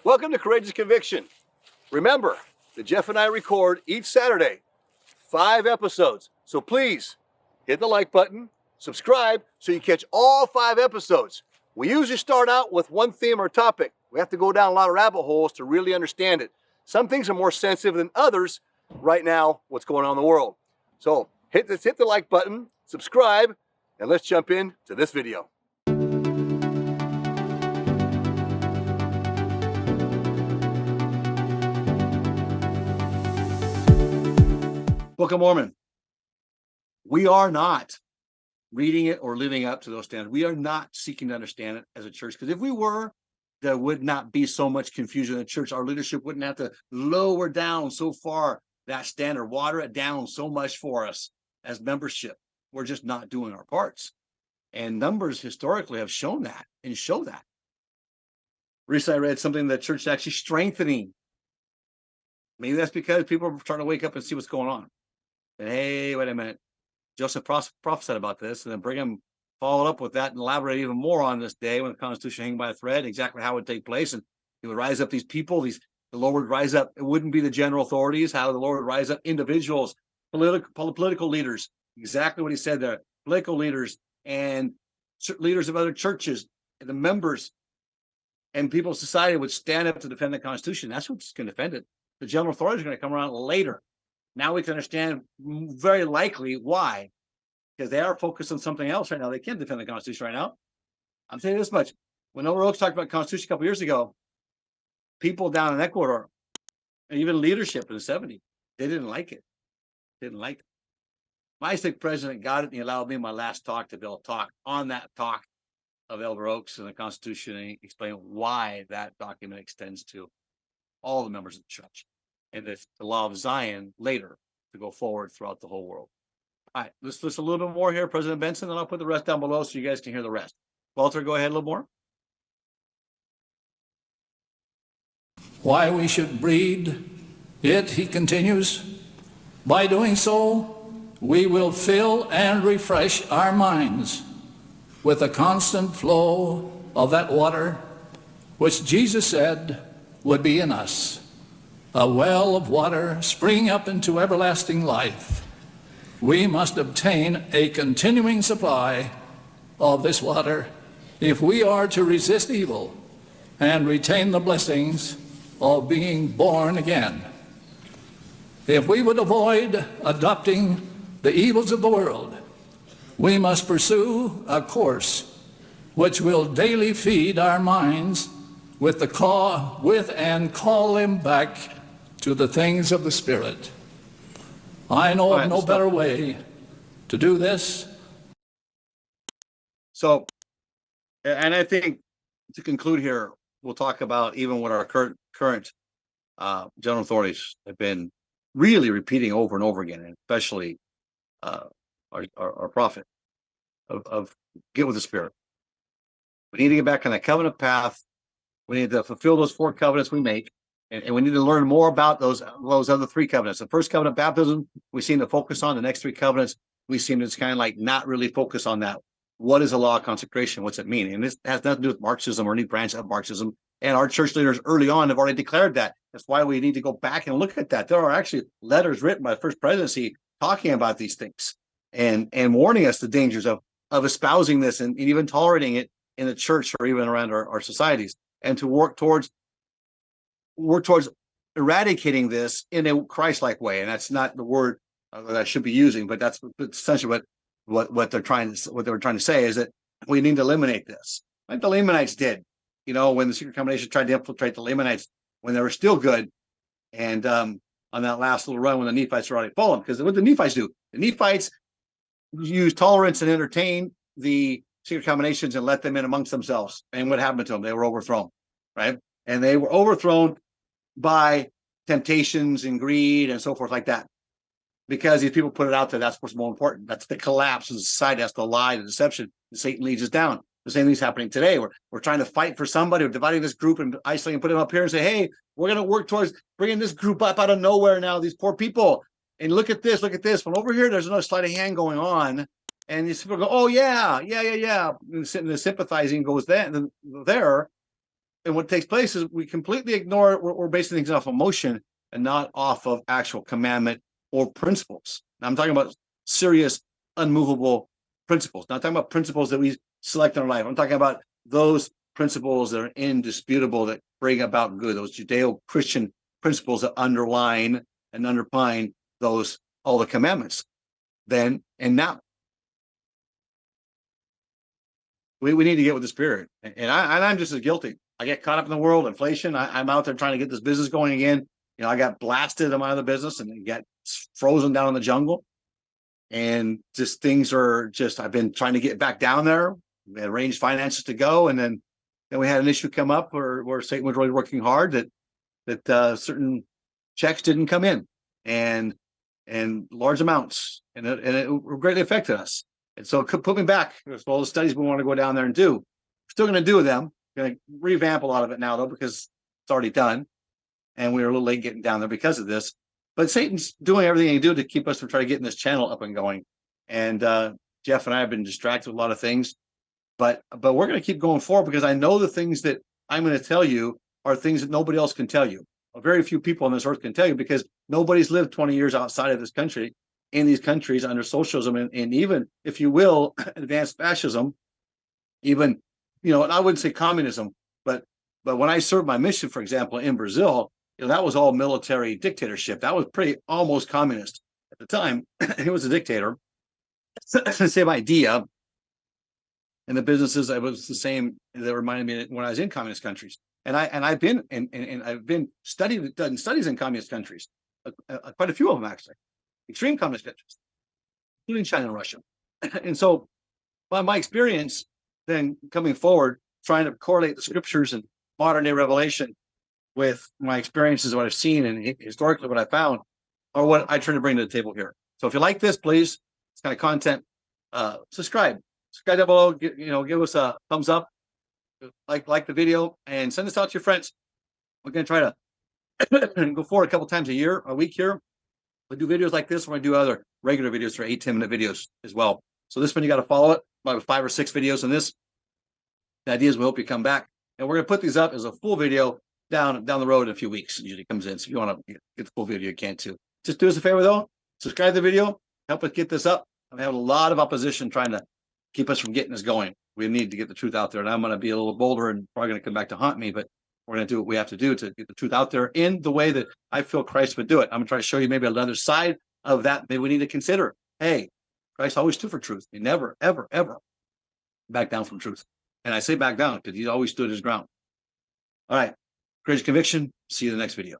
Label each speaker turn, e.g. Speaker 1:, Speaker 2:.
Speaker 1: Welcome to Courageous Conviction. Remember that Jeff and I record each Saturday 5 episodes. So please hit the like button, subscribe so you catch all 5 episodes. We usually start out with one theme or topic. We have to go down a lot of rabbit holes to really understand it. Some things are more sensitive than others right now, what's going on in the world. So hit the like button, subscribe, and let's jump into this video. Book of Mormon. We are not reading it or living up to those standards. We are not seeking to understand it as a church, because if we were, there would not be so much confusion in the church. Our leadership wouldn't have to lower down so far that standard, water it down so much for us as membership. We're just not doing our parts. And numbers historically have shown that and show that. Recently, I read something that church is actually strengthening. Maybe that's because people are trying to wake up and see what's going on. And hey, wait a minute. Joseph prophesied about this, and then Brigham followed up with that and elaborated even more on this day when the Constitution hung by a thread, exactly how it would take place. And he would rise up these people, the Lord would rise up. It wouldn't be the general authorities, how the Lord would rise up individuals, political leaders, exactly what he said there, political leaders and leaders of other churches, and the members and people of society would stand up to defend the Constitution. That's what's going to defend it. The general authorities are going to come around later. Now we can understand very likely why, because they are focused on something else right now. They can't defend the Constitution right now. I'm saying this much. When Elder Oaks talked about the Constitution a couple years ago, people down in Ecuador, and even leadership in the 70s, they didn't like it. My state president got it, and he allowed me in my last talk to be able to talk on that talk of Elder Oaks and the Constitution, and he explained why that document extends to all the members of the church, and the law of Zion later to go forward throughout the whole world. All right, let's listen a little bit more here, President Benson, and I'll put the rest down below so you guys can hear the rest. Walter, go ahead a little more.
Speaker 2: Why we should breed it, he continues. By doing so, we will fill and refresh our minds with a constant flow of that water which Jesus said would be in us, a well of water springing up into everlasting life. We must obtain a continuing supply of this water if we are to resist evil and retain the blessings of being born again. If we would avoid adopting the evils of the world, we must pursue a course which will daily feed our minds with and call them back to the things of the Spirit. I know of no better way to do this.
Speaker 1: So, and I think to conclude here, we'll talk about even what our current general authorities have been really repeating over and over again, and especially our prophet of get with the Spirit. We need to get back on that covenant path. We need to fulfill those 4 covenants we make, and we need to learn more about those other 3 covenants. The first covenant, baptism, we seem to focus on. The next 3 covenants, we seem to just kind of like not really focus on that. What is the law of consecration? What's it mean? And this has nothing to do with Marxism or any branch of Marxism. And our church leaders early on have already declared that. That's why we need to go back and look at that. There are actually letters written by the First Presidency talking about these things and warning us the dangers of espousing this and even tolerating it in the church or even around our societies, and to work towards eradicating this in a Christ-like way. And that's not the word that I should be using, but that's essentially what they were trying to say, is that we need to eliminate this, like the Lamanites did. You know, when the secret combination tried to infiltrate the Lamanites when they were still good, and on that last little run when the Nephites were already fallen. Because what the Nephites do, the Nephites use tolerance and entertain the secret combinations and let them in amongst themselves. And what happened to them? They were overthrown, right? And they were overthrown by temptations and greed and so forth like that. Because these people put it out there, that's what's more important. That's the collapse of society. That's the lie, the deception. And Satan leads us down. The same thing's happening today. We're trying to fight for somebody. We're dividing this group and isolating and putting them up here and say, hey, we're going to work towards bringing this group up out of nowhere now, these poor people. And look at this. When over here, there's another sleight of hand going on. And these people go, oh, yeah. And the sympathizing goes there. and what takes place is we completely ignore it. We're basing things off emotion and not off of actual commandment or principles. Now, I'm talking about serious, unmovable principles. Not talking about principles that we select in our life. I'm talking about those principles that are indisputable, that bring about good, those Judeo-Christian principles that underline and underpine those, all the commandments. Then and now. We need to get with the Spirit. And I'm just as guilty. I get caught up in the world, inflation. I'm out there trying to get this business going again. You know, I got blasted in my other business and got frozen down in the jungle. And just things are just, I've been trying to get back down there. We had arranged finances to go. And then we had an issue come up where Satan was really working hard that certain checks didn't come in and large amounts. And it greatly affected us. And so it could put me back. There's all the studies we want to go down there and do. We're still going to do them. Going to revamp a lot of it now, though, because it's already done. And we were a little late getting down there because of this. But Satan's doing everything he can do to keep us from trying to get this channel up and going. And Jeff and I have been distracted with a lot of things. But we're going to keep going forward because I know the things that I'm going to tell you are things that nobody else can tell you. Very few people on this earth can tell you because nobody's lived 20 years outside of this country, in these countries under socialism and even, if you will, advanced fascism, even, you know, and I wouldn't say communism, but when I served my mission, for example, in Brazil, you know, that was all military dictatorship. That was pretty almost communist at the time. He was a dictator. The same idea. And the businesses, it was the same that reminded me when I was in communist countries. And I've been done studies in communist countries, quite a few of them actually. Extreme communist countries, including China and Russia. And so by my experience, then coming forward, trying to correlate the scriptures and modern day revelation with my experiences, what I've seen and historically what I found, are what I try to bring to the table here. So if you like this, please, this kind of content, subscribe down below, give us a thumbs up, like the video, and send this out to your friends. We're going to try to go forward a couple times a week here. We do videos like this. We're going to do other regular videos for 8-10 minute videos as well. So this one, you got to follow it, about 5 or 6 videos on this. The idea is we hope you come back. And we're going to put these up as a full video down the road in a few weeks. It usually comes in. So if you want to get the full video, you can too. Just do us a favor though. Subscribe to the video. Help us get this up. I'm having a lot of opposition trying to keep us from getting this going. We need to get the truth out there. And I'm going to be a little bolder and probably going to come back to haunt me, but we're going to do what we have to do to get the truth out there in the way that I feel Christ would do it. I'm going to try to show you maybe another side of that. Maybe we need to consider, hey, Christ always stood for truth. He never, ever, ever backed down from truth. And I say back down because he always stood his ground. All right. Courage Conviction. See you in the next video.